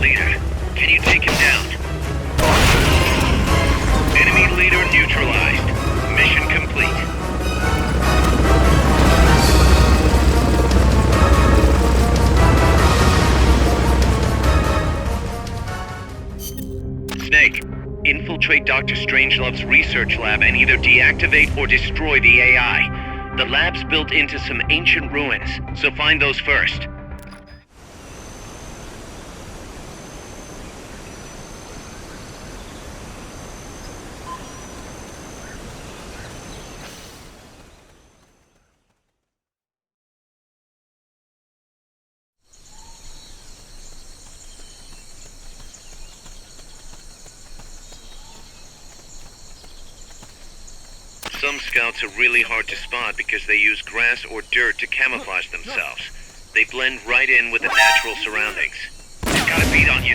leader. Can you take him down? Enemy leader neutralized. Mission complete. Snake, infiltrate Dr. Strangelove's research lab and either deactivate or destroy the AI. The lab's built into some ancient ruins, so find those first. Some scouts are really hard to spot because they use grass or dirt to camouflage themselves. They blend right in with the natural surroundings. They've got a beat on you.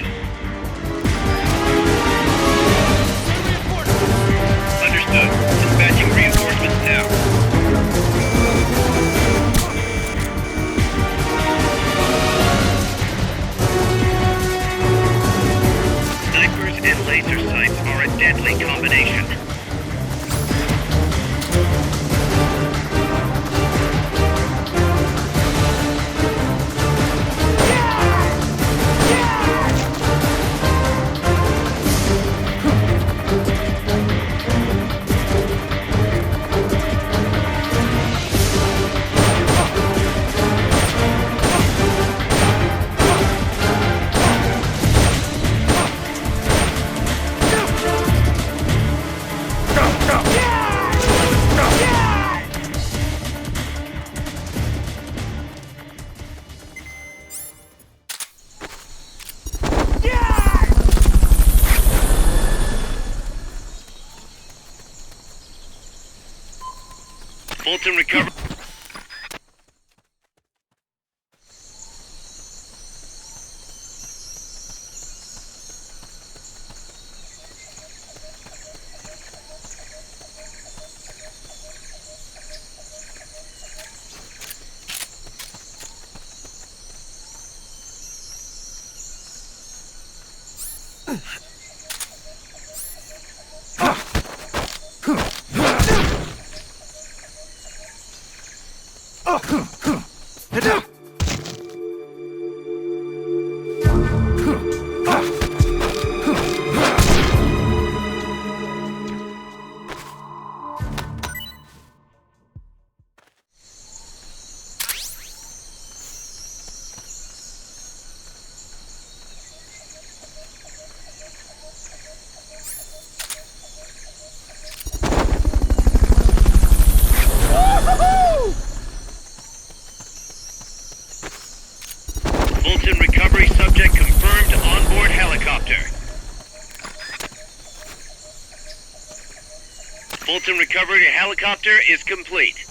Understood. Dispatching reinforcements now. Snipers and laser sights are a deadly combination. Fulton recover. Fulton recovery subject confirmed onboard helicopter. Fulton recovery helicopter is complete.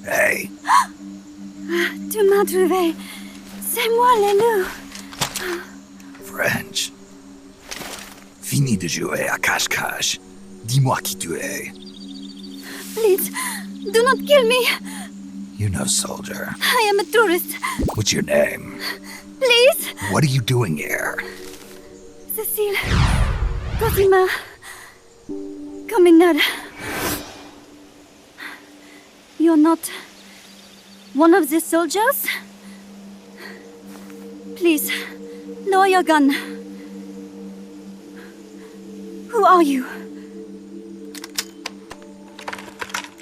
Hey. Tu m'as trouvé. C'est moi le loup. French. Fini de jouer à cache-cache. Dis-moi qui tu es. Please, do not kill me. You know, soldier. I am a tourist. What's your name? Please. What are you doing here? Cecile. Cosima. Caminada. You're not one of the soldiers? Please, lower your gun. Who are you?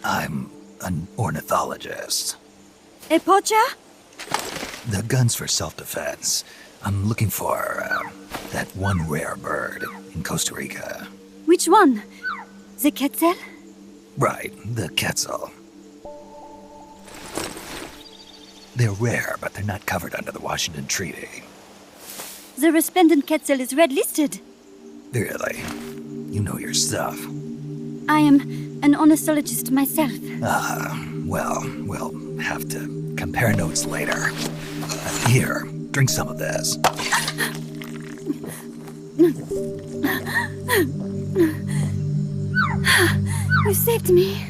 I'm an ornithologist. A poacher? The gun's for self-defense. I'm looking for, that one rare bird in Costa Rica. Which one? The Quetzal? Right, the Quetzal. They're rare, but they're not covered under the Washington Treaty. The resplendent Quetzal is red-listed. Really? You know your stuff. I am an ornithologist myself. Well, we'll have to compare notes later. Here, drink some of this. You saved me.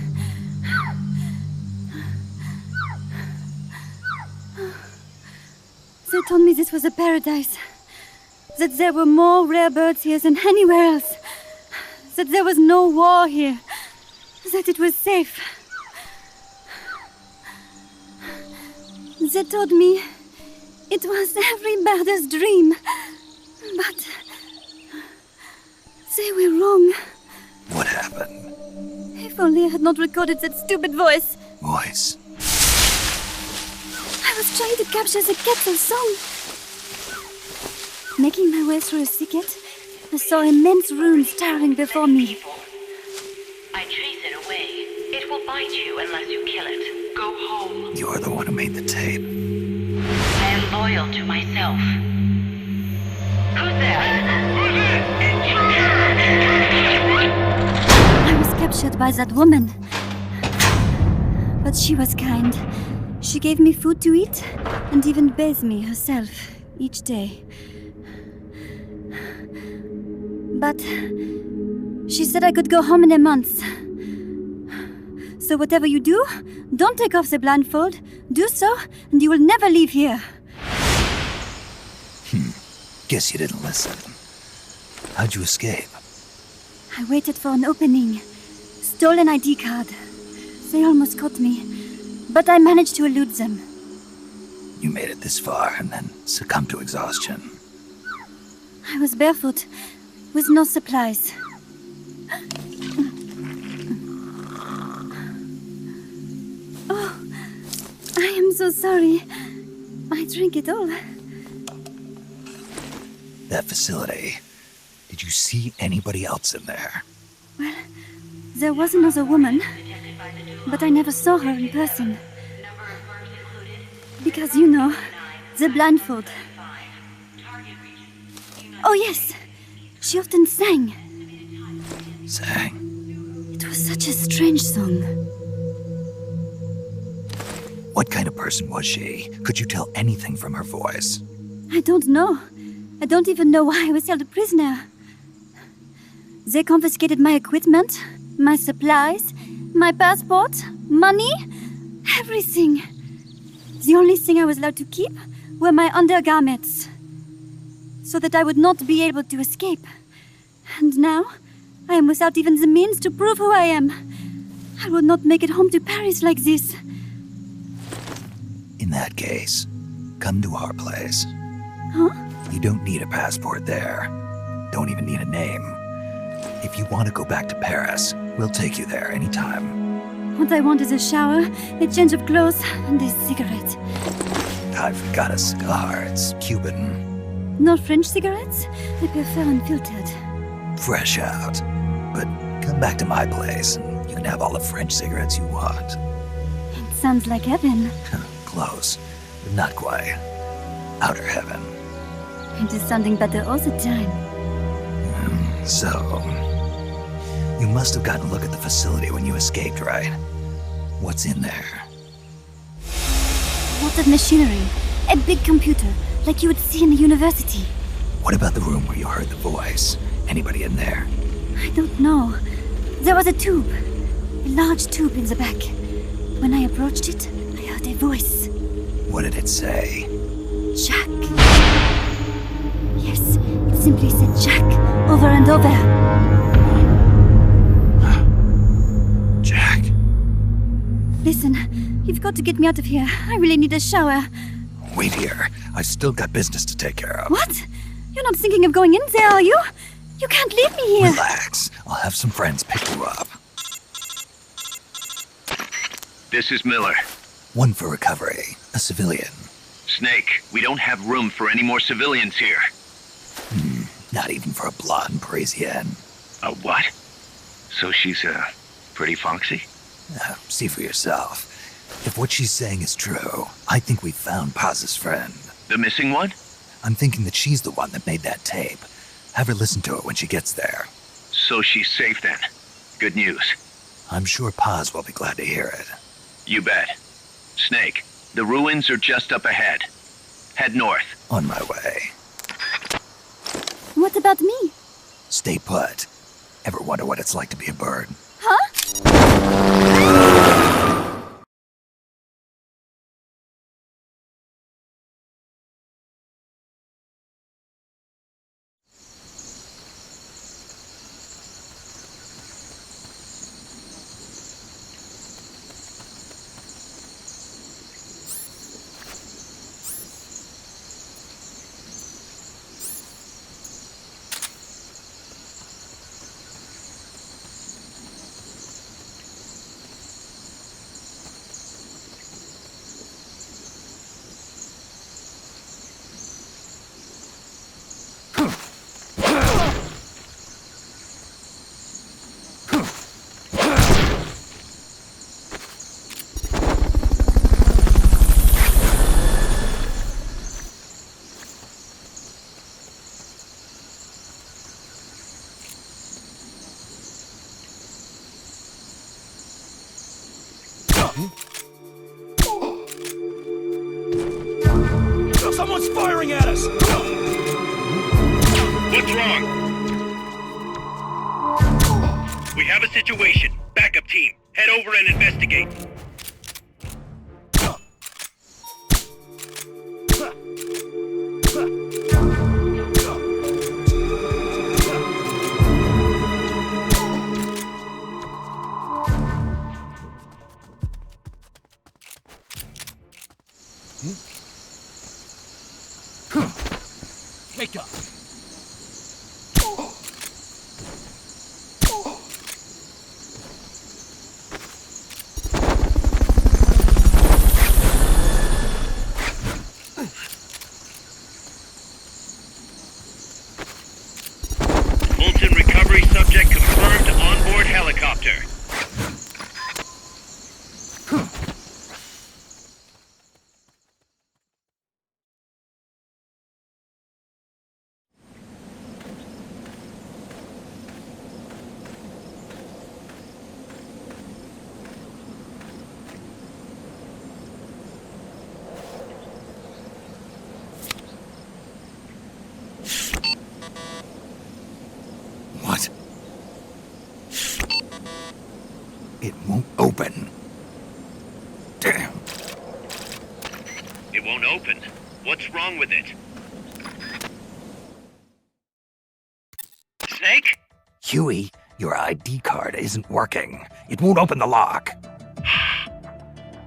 They told me this was a paradise. That there were more rare birds here than anywhere else. That there was no war here. That it was safe. They told me it was every birder's dream. But they were wrong. What happened? If only I had not recorded that stupid voice. Voice? I was trying to capture the Quetzal song. Making my way through a thicket, I saw immense runes towering before me. I chase it away. It will bite you unless you kill it. Go home. You're the one who made the tape. I am loyal to myself. Who's there? I was captured by that woman. But she was kind. She gave me food to eat and even bathed me herself each day. But she said I could go home in a month. So whatever you do, don't take off the blindfold. Do so, and you will never leave here. Guess you didn't listen. How'd you escape? I waited for an opening. Stole an ID card. They almost caught me, but I managed to elude them. You made it this far and then succumbed to exhaustion. I was barefoot, with no supplies. Oh, I am so sorry. I drank it all. That facility. Did you see anybody else in there? Well, there was another woman, but I never saw her in person. Because, you know, the blindfold. Oh, yes. She often sang. Sang? It was such a strange song. What kind of person was she? Could you tell anything from her voice? I don't know. I don't even know why I was held a prisoner. They confiscated my equipment, my supplies, my passport, money, everything. The only thing I was allowed to keep were my undergarments, so that I would not be able to escape. And now, I am without even the means to prove who I am. I will not make it home to Paris like this. In that case, come to our place. Huh? You don't need a passport there. Don't even need a name. If you want to go back to Paris, we'll take you there anytime. What I want is a shower, a change of clothes, and a cigarette. I've got a cigar. It's Cuban. No French cigarettes? I prefer unfiltered. Fresh out. But come back to my place and you can have all the French cigarettes you want. It sounds like heaven. Close, but not quite. Outer heaven. It is sounding better all the time. So, you must have gotten a look at the facility when you escaped, right? What's in there? Lots of machinery. A big computer, like you would see in the university. What about the room where you heard the voice? Anybody in there? I don't know. There was a tube. A large tube in the back. When I approached it, I heard a voice. What did it say? Jack. Yes, it simply said Jack over and over. Jack. Listen, you've got to get me out of here. I really need a shower. Wait here. I've still got business to take care of. What? You're not thinking of going in there, are you? You can't leave me here. Relax. I'll have some friends pick you up. This is Miller. One for recovery. A civilian. Snake, we don't have room for any more civilians here. Not even for a blonde Parisienne. A what? So she's, pretty foxy? See for yourself. If what she's saying is true, I think we've found Paz's friend. The missing one? I'm thinking that she's the one that made that tape. Have her listen to it when she gets there. So she's safe then. Good news. I'm sure Paz will be glad to hear it. You bet. Snake, the ruins are just up ahead. Head north. On my way. What about me? Stay put. Ever wonder what it's like to be a bird? Someone's firing at us! What's wrong? We have a situation. Backup team, head over and investigate. Wake up! Fulton recovery subject confirmed onboard helicopter. What? It won't open. Damn. It won't open. What's wrong with it? Snake? Huey, your ID card isn't working. It won't open the lock.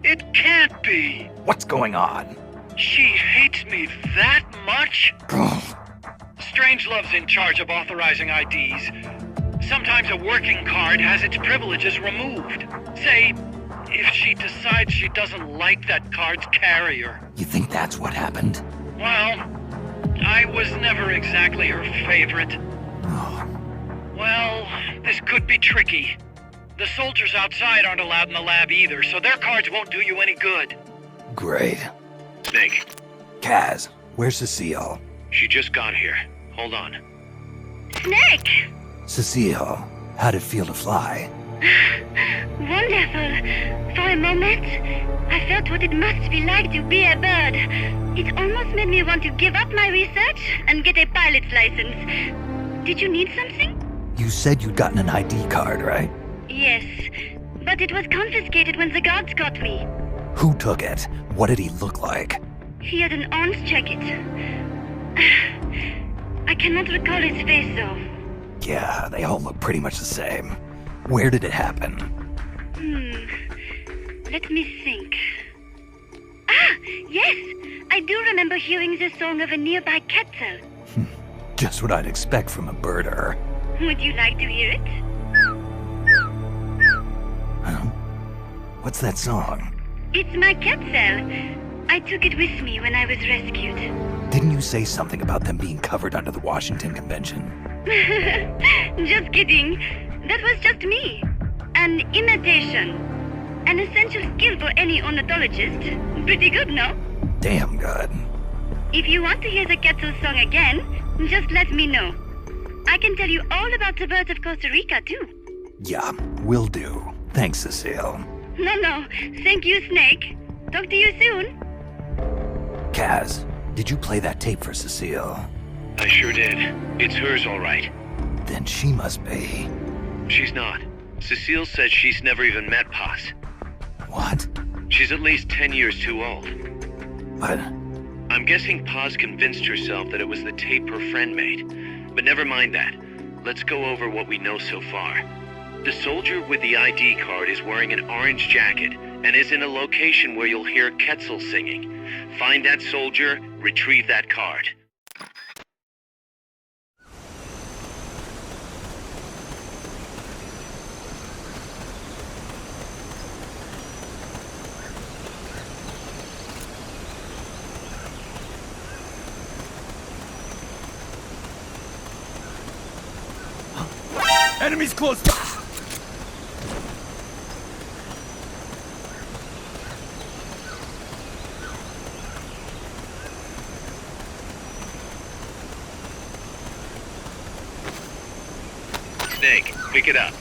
It can't be. What's going on? She hates me that much? Strangelove's in charge of authorizing IDs. Sometimes a working card has its privileges removed. Say, if she decides she doesn't like that card's carrier. You think that's what happened? Well, I was never exactly her favorite. Oh, Well, this could be tricky. The soldiers outside aren't allowed in the lab either, so their cards won't do you any good. great. Snake, Kaz, where's Cecile? she just got here. Hold on. Snake! Cecile, how'd it feel to fly? Wonderful. For a moment, I felt what it must be like to be a bird. It almost made me want to give up my research and get a pilot's license. Did you need something? You said you'd gotten an ID card, right? Yes, but it was confiscated when the guards got me. Who took it? What did he look like? He had an orange jacket. I cannot recall his face, though. Yeah, they all look pretty much the same. Where did it happen? Let me think. Ah, yes! I do remember hearing the song of a nearby kettle. Just what I'd expect from a birder. Would you like to hear it? Huh? What's that song? It's my kettle. I took it with me when I was rescued. Didn't you say something about them being covered under the Washington Convention? Just kidding. That was just me. An imitation. An essential skill for any ornithologist. Pretty good, no? Damn good. If you want to hear the Quetzal song again, just let me know. I can tell you all about the birds of Costa Rica, too. Yeah, will do. Thanks, Cecile. No. Thank you, Snake. Talk to you soon. Kaz, did you play that tape for Cecile? I sure did. It's hers, all right. Then she must be... She's not. Cecile says she's never even met Paz. What? She's at least 10 years too old. But... I'm guessing Paz convinced herself that it was the tape her friend made. But never mind that. Let's go over what we know so far. The soldier with the ID card is wearing an orange jacket and is in a location where you'll hear Quetzal singing. Find that soldier, retrieve that card. Enemies close. Snake, pick it up.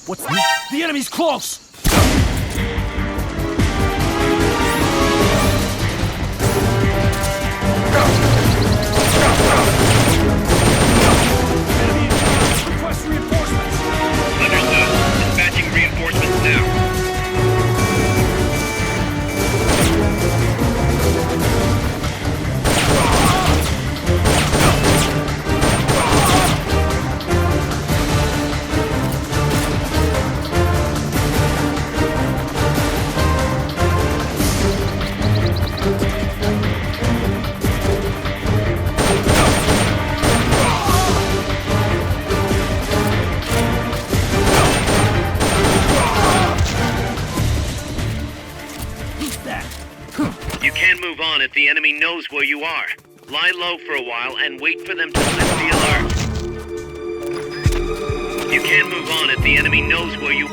What's the enemy's close! Enemy request reinforcements! Understood. Dispatching reinforcements now. You can't move on if the enemy knows where you are. Lie low for a while and wait for them to lift the alert. You can't move on if the enemy knows where you...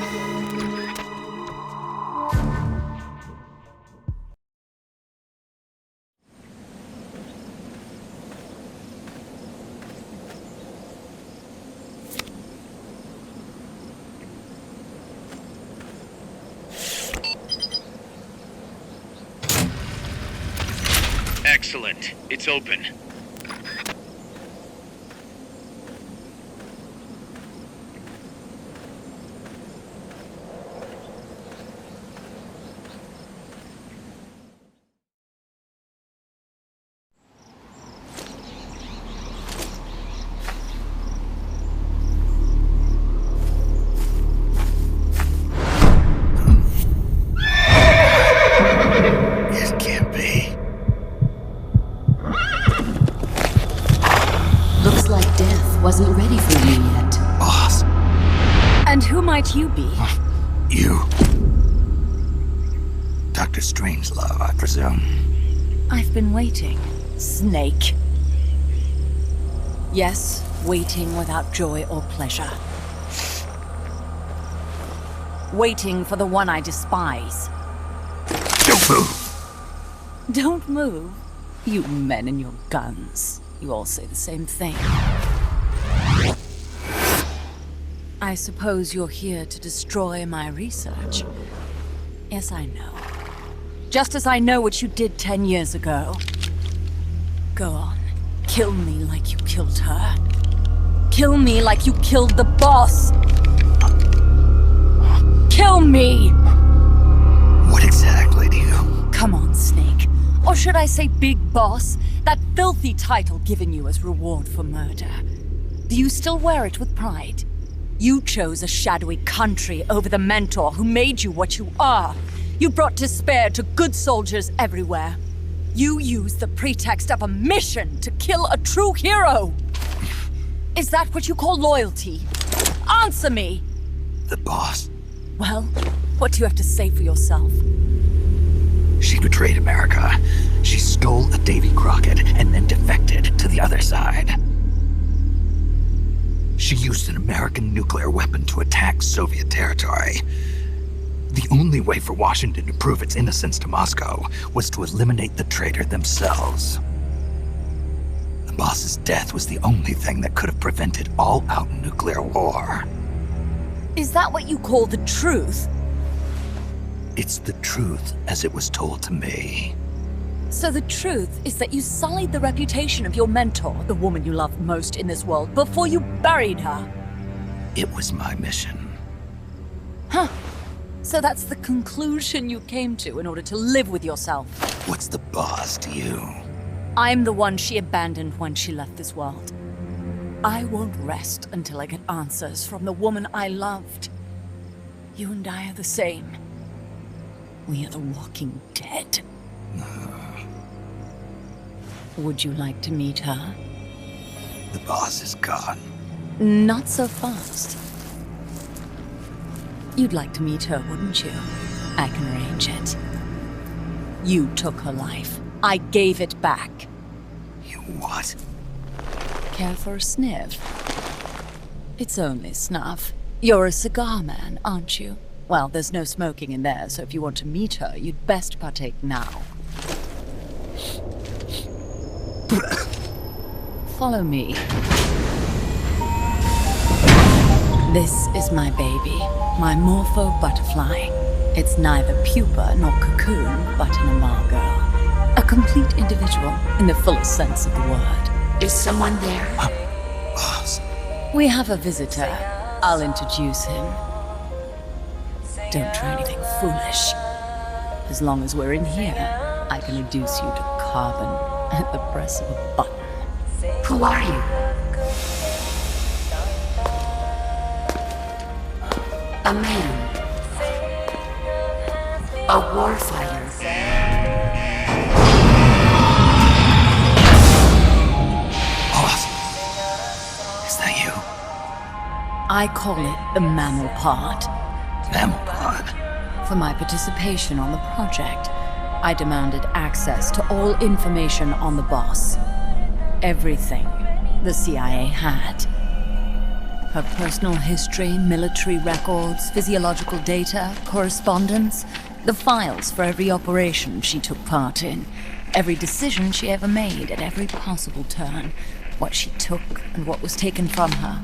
Excellent. It's open. It can't be. wasn't ready for you yet. Boss, And who might you be? you. Dr. Strangelove, I presume. I've been waiting, Snake. Yes, waiting without joy or pleasure. Waiting for the one I despise. Don't move! Don't move. You men and your guns. You all say the same thing. I suppose you're here to destroy my research. Yes, I know. Just as I know what you did 10 years ago. Go on. Kill me like you killed her. Kill me like you killed the boss. Kill me! What exactly do you... Come on, Snake. Or should I say Big Boss? That filthy title given you as reward for murder. Do you still wear it with pride? You chose a shadowy country over the mentor who made you what you are. You brought despair to good soldiers everywhere. You used the pretext of a mission to kill a true hero. Is that what you call loyalty? Answer me! The boss. Well, what do you have to say for yourself? She betrayed America. She stole a Davy Crockett and then defected to the other side. She used an American nuclear weapon to attack Soviet territory. The only way for Washington to prove its innocence to Moscow was to eliminate the traitor themselves. The boss's death was the only thing that could have prevented all-out nuclear war. Is that what you call the truth? It's the truth as it was told to me. So the truth is that you sullied the reputation of your mentor, the woman you loved most in this world, before you buried her. It was my mission. Huh. So that's the conclusion you came to in order to live with yourself. What's the boss to you? I'm the one she abandoned when she left this world. I won't rest until I get answers from the woman I loved. You and I are the same. We are the walking dead. Would you like to meet her? The boss is gone. Not so fast. You'd like to meet her, wouldn't you? I can arrange it. You took her life. I gave it back. You what? Care for a sniff? It's only snuff. You're a cigar man, aren't you? Well, there's no smoking in there, so if you want to meet her, you'd best partake now. Follow me. This is my baby, my morpho butterfly. It's neither pupa nor cocoon, but an imago. A complete individual, in the fullest sense of the word. Is someone there? Boss. We have a visitor. I'll introduce him. Don't try anything foolish. As long as we're in here, I can reduce you to carbon at the press of a button. Who are you? A man. A warfighter. Boss. Is that you? I call it the mammal pod. Mammal pod? For my participation on the project, I demanded access to all information on the boss. Everything the CIA had. Her personal history, military records, physiological data, correspondence, the files for every operation she took part in, every decision she ever made at every possible turn, what she took and what was taken from her,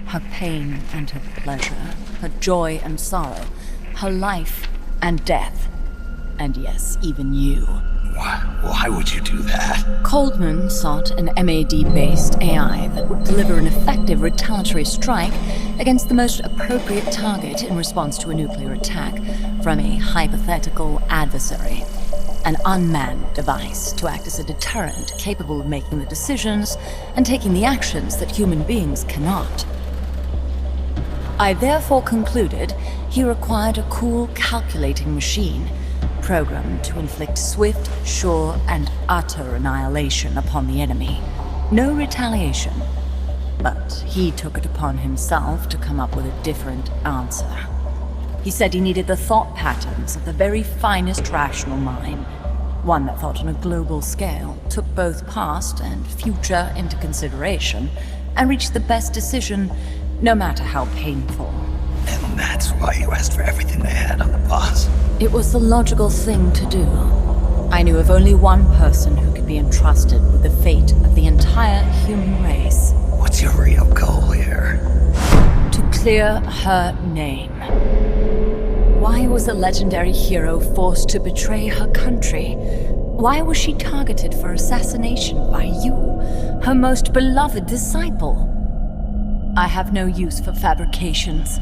her pain and her pleasure, her joy and sorrow, her life and death, and yes, even you. Why would you do that? Coldman sought an MAD-based AI that would deliver an effective retaliatory strike against the most appropriate target in response to a nuclear attack from a hypothetical adversary. An unmanned device to act as a deterrent capable of making the decisions and taking the actions that human beings cannot. I therefore concluded he required a cool, calculating machine programmed to inflict swift, sure, and utter annihilation upon the enemy. No retaliation. But he took it upon himself to come up with a different answer. He said he needed the thought patterns of the very finest rational mind, one that thought on a global scale, took both past and future into consideration, and reached the best decision, no matter how painful. And that's why you asked for everything they had on the boss. It was the logical thing to do. I knew of only one person who could be entrusted with the fate of the entire human race. What's your real goal here? To clear her name. Why was a legendary hero forced to betray her country? Why was she targeted for assassination by you, her most beloved disciple? I have no use for fabrications.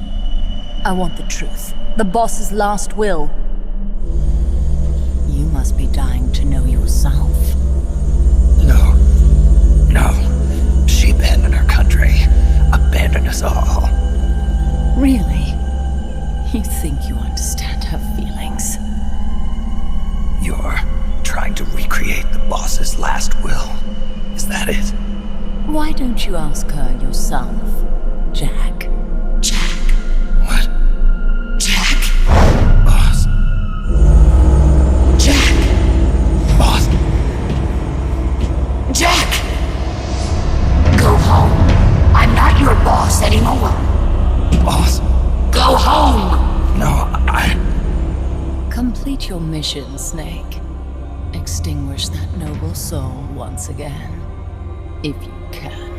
I want the truth. The boss's last will. You must be dying to know yourself. No. She abandoned her country. Abandoned us all. Really? You think you understand her feelings? You're trying to recreate the boss's last will. Is that it? Why don't you ask her yourself, Jack? What? Jack? Boss. Jack! Boss. Jack! Go home. I'm not your boss anymore. Boss. Go home! No, Complete your mission, Snake. Extinguish that noble soul once again, if you can.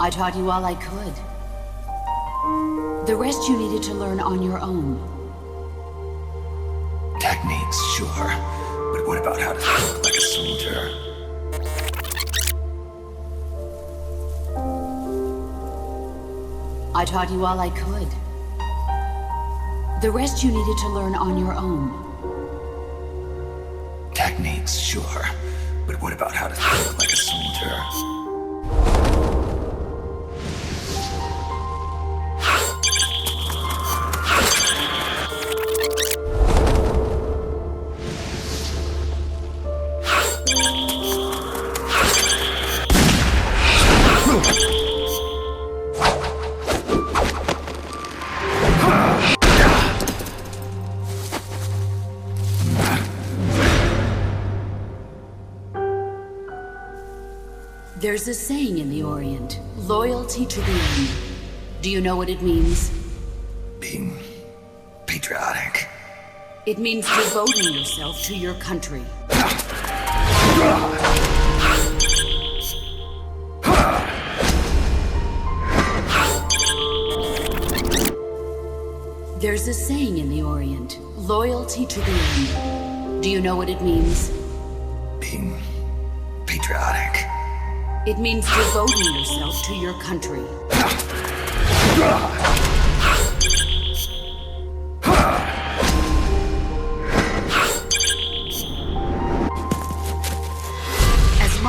I taught you all I could. The rest you needed to learn on your own. Techniques, sure. But what about how to think like a soldier? I taught you all I could. The rest you needed to learn on your own. Techniques, sure. But what about how to think like a soldier? There's a saying in the Orient, loyalty to the end. Do you know what it means? Being patriotic. It means devoting yourself to your country. There's a saying in the Orient, loyalty to the end. Do you know what it means? Being patriotic. It means devoting yourself to your country.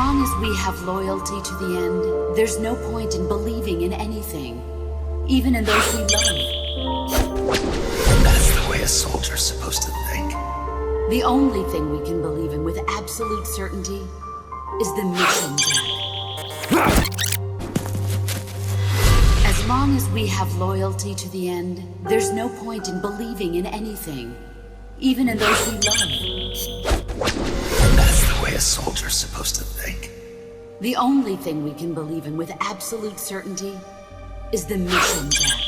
long as we have loyalty to the end, there's no point in believing in anything, even in those we love. And that's the way a soldier's supposed to think. The only thing we can believe in with absolute certainty is the mission, Jack. As long as we have loyalty to the end, there's no point in believing in anything, even in those we love. And that's the way a soldier's supposed to think. The only thing we can believe in with absolute certainty is the mission, Jack.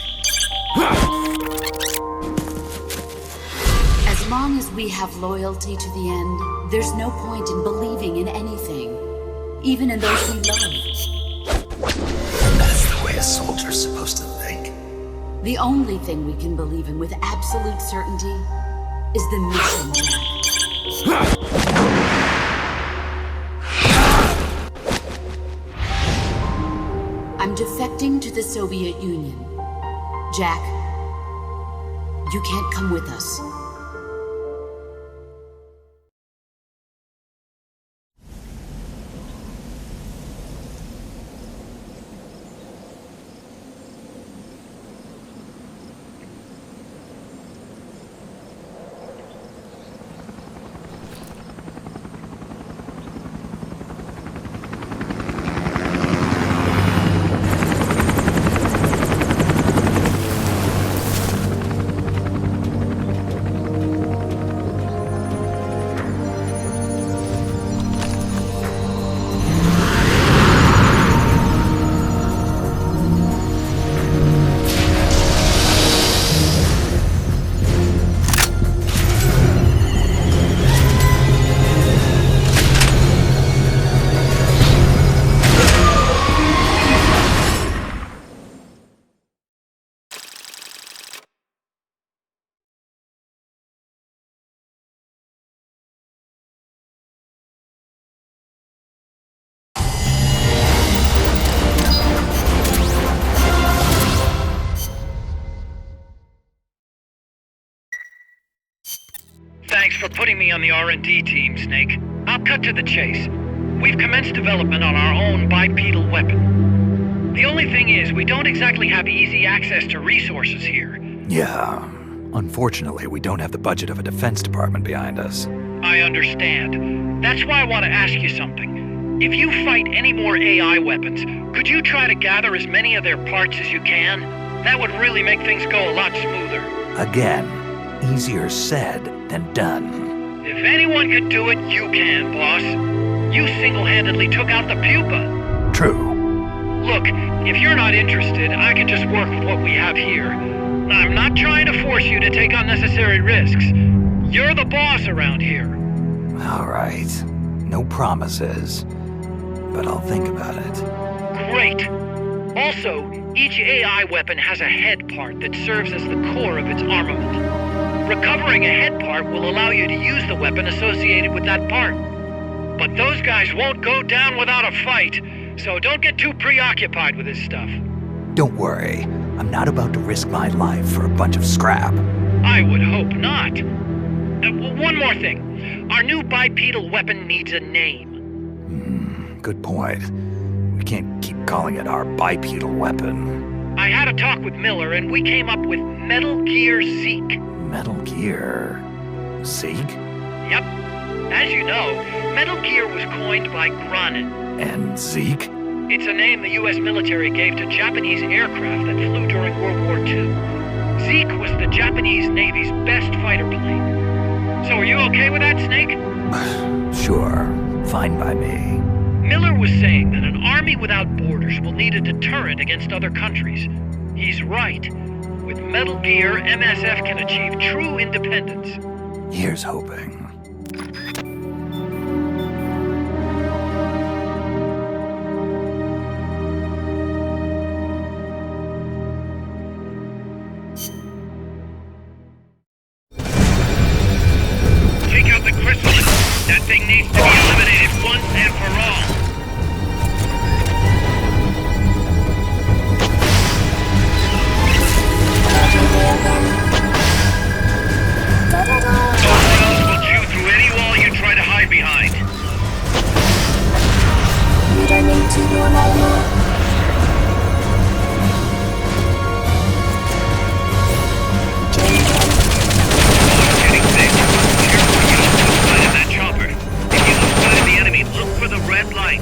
As long as we have loyalty to the end, there's no point in believing in anything, even in those we love. And that's the way a soldier's supposed to think. The only thing we can believe in with absolute certainty is the mission, Jack. I'm defecting to the Soviet Union. Jack, you can't come with us. Thanks for putting me on the R&D team, Snake. I'll cut to the chase. We've commenced development on our own bipedal weapon. The only thing is, we don't exactly have easy access to resources here. Yeah. Unfortunately, we don't have the budget of a defense department behind us. I understand. That's why I want to ask you something. If you fight any more AI weapons, could you try to gather as many of their parts as you can? That would really make things go a lot smoother. Again, easier said than done. If anyone could do it, you can, boss. You single-handedly took out the pupa. True. Look, if you're not interested, I can just work with what we have here. I'm not trying to force you to take unnecessary risks. You're the boss around here. All right. No promises. But I'll think about it. Great. Also, each AI weapon has a head part that serves as the core of its armament. Recovering a head part will allow you to use the weapon associated with that part. But those guys won't go down without a fight, so don't get too preoccupied with this stuff. Don't worry. I'm not about to risk my life for a bunch of scrap. I would hope not. One more thing. Our new bipedal weapon needs a name. Good point. We can't keep calling it our bipedal weapon. I had a talk with Miller, and we came up with Metal Gear Zeke. Metal Gear... Zeke? Yep. As you know, Metal Gear was coined by Granin. And Zeke? It's a name the U.S. military gave to Japanese aircraft that flew during World War II. Zeke was the Japanese Navy's best fighter plane. So are you okay with that, Snake? Sure. Fine by me. Miller was saying that an army without borders will need a deterrent against other countries. He's right. With Metal Gear, MSF can achieve true independence. Here's hoping. Take out the chrysalis. That thing needs to be eliminated once and for all. Those cells will chew through any wall you Getting thick. Careful you don't lose sight of that chopper. If you lose sight of the enemy, look for the red light.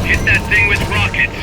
Hit that thing with rockets.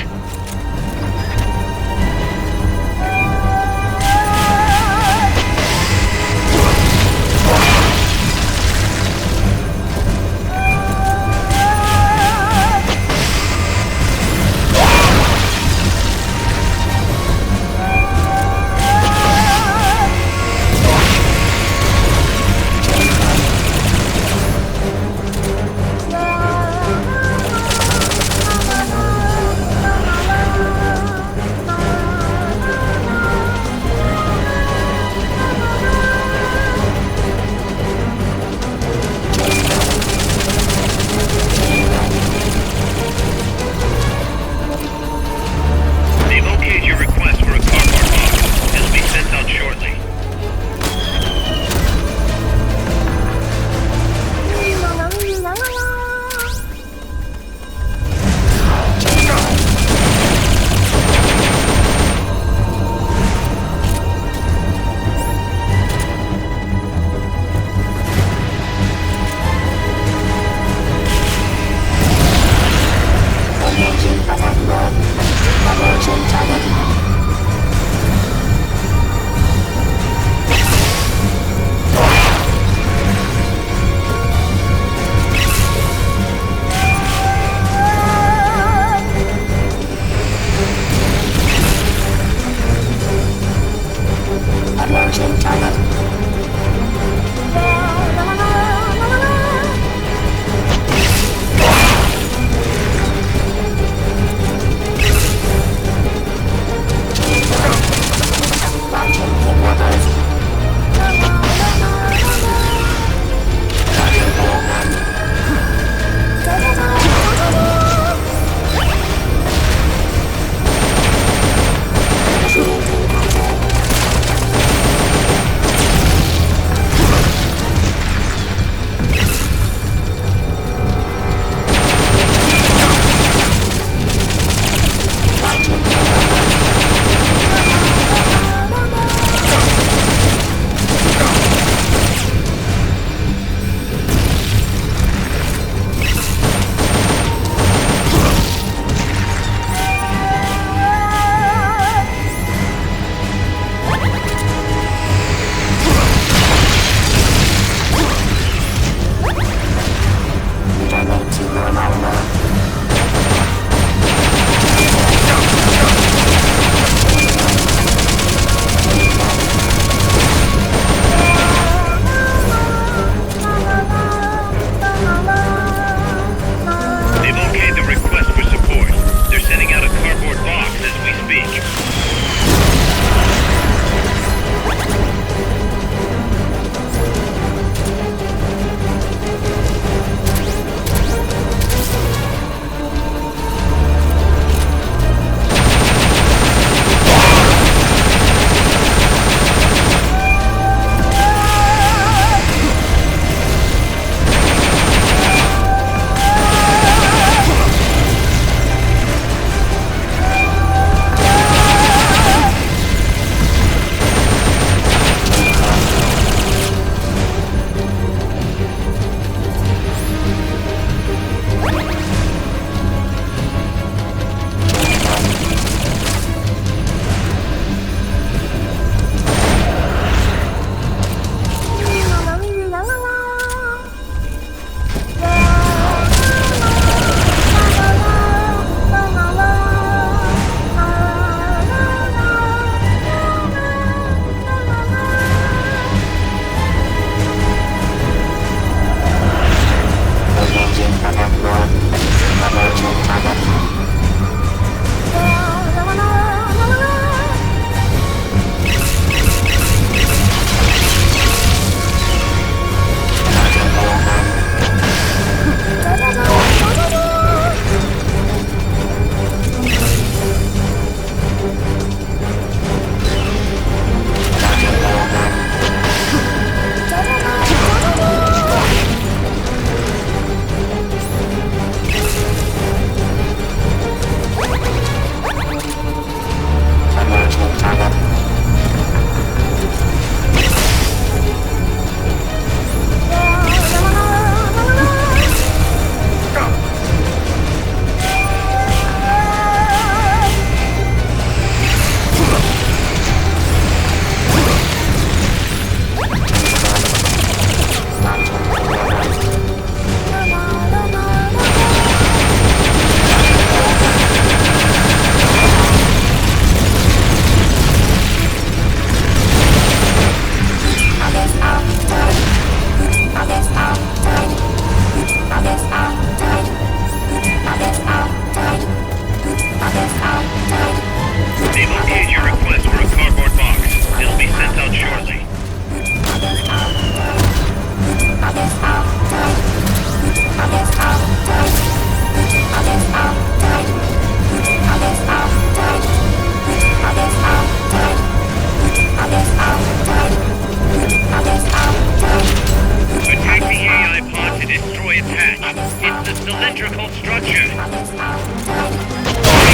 destroy its hatch. It's the cylindrical structure. Hurry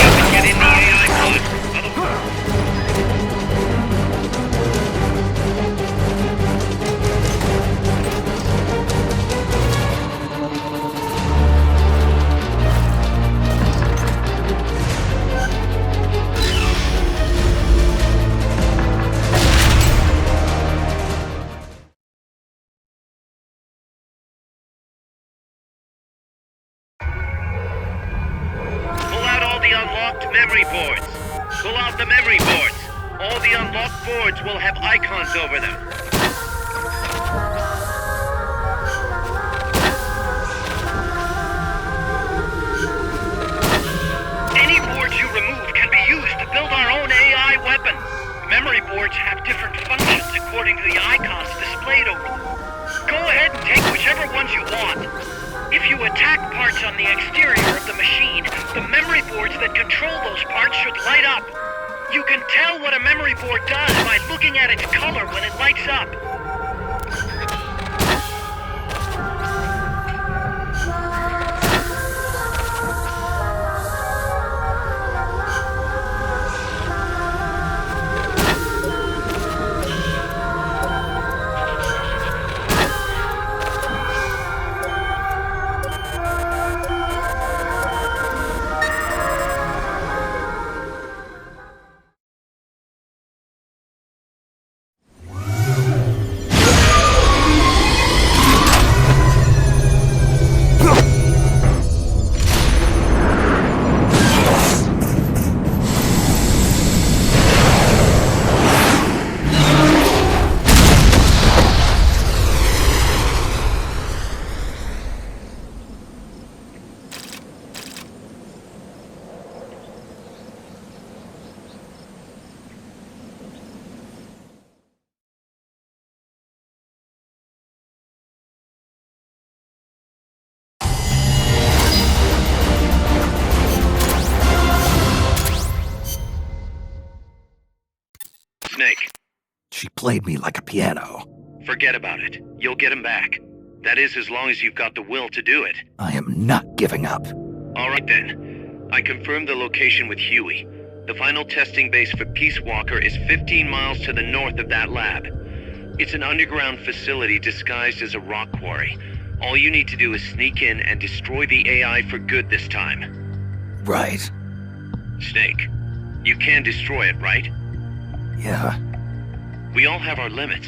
up and get in the AI pod. Memory boards. Pull out the memory boards. All the unlocked boards will have icons over them. Any boards you remove can be used to build our own AI weapons. Memory boards have different functions according to the icons displayed over them. Go ahead and take whichever ones you want. If you attack parts on the exterior of the machine, the memory boards that control those parts should light up. You can tell what a memory board does by looking at its color when it lights up. Snake. She played me like a piano. Forget about it. You'll get him back. That is, as long as you've got the will to do it. I am not giving up. Alright then. I confirmed the location with Huey. The final testing base for Peace Walker is 15 miles to the north of that lab. It's an underground facility disguised as a rock quarry. All you need to do is sneak in and destroy the AI for good this time. Right. Snake, you can destroy it, right? Yeah. We all have our limits.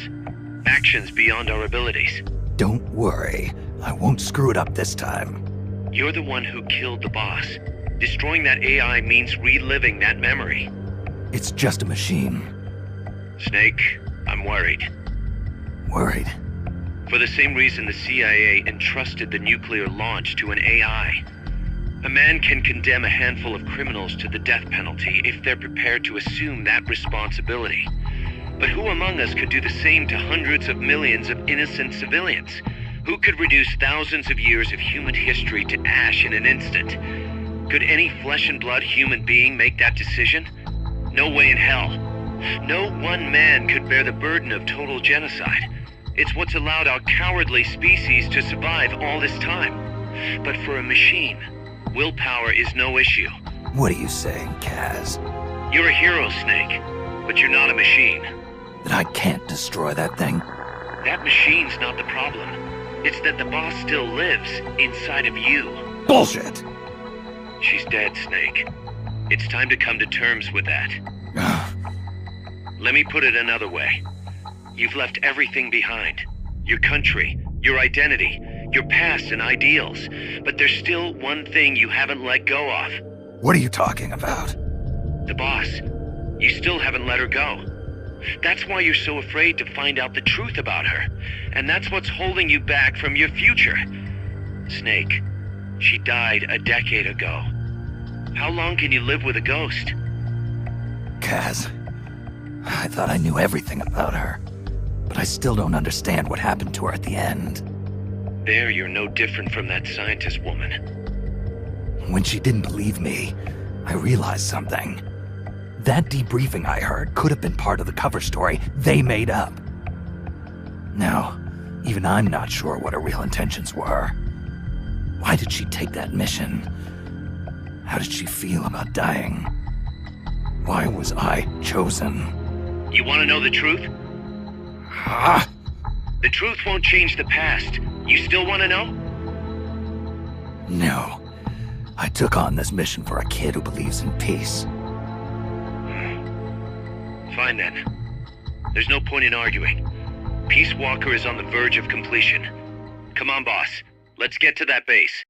Actions beyond our abilities. Don't worry. I won't screw it up this time. You're the one who killed the boss. Destroying that AI means reliving that memory. It's just a machine. Snake, I'm worried. Worried? For the same reason the CIA entrusted the nuclear launch to an AI. A man can condemn a handful of criminals to the death penalty if they're prepared to assume that responsibility. But who among us could do the same to hundreds of millions of innocent civilians? Who could reduce thousands of years of human history to ash in an instant? Could any flesh and blood human being make that decision? No way in hell. No one man could bear the burden of total genocide. It's what's allowed our cowardly species to survive all this time. But for a machine, willpower is no issue. What are you saying, Kaz? You're a hero, Snake, but you're not a machine. That I can't destroy that thing? That machine's not the problem. It's that the boss still lives inside of you. Bullshit! She's dead, Snake. It's time to come to terms with that. Let me put it another way. You've left everything behind. Your country, your identity, your past and ideals. But there's still one thing you haven't let go of. What are you talking about? The boss. You still haven't let her go. That's why you're so afraid to find out the truth about her. And that's what's holding you back from your future. Snake, she died a decade ago. How long can you live with a ghost? Kaz, I thought I knew everything about her. But I still don't understand what happened to her at the end. There, you're no different from that scientist woman. When she didn't believe me, I realized something. That debriefing I heard could have been part of the cover story they made up. Now, even I'm not sure what her real intentions were. Why did she take that mission? How did she feel about dying? Why was I chosen? You want to know the truth? Ah! The truth won't change the past. You still want to know? No. I took on this mission for a kid who believes in peace. Fine then. There's no point in arguing. Peace Walker is on the verge of completion. Come on, boss. Let's get to that base.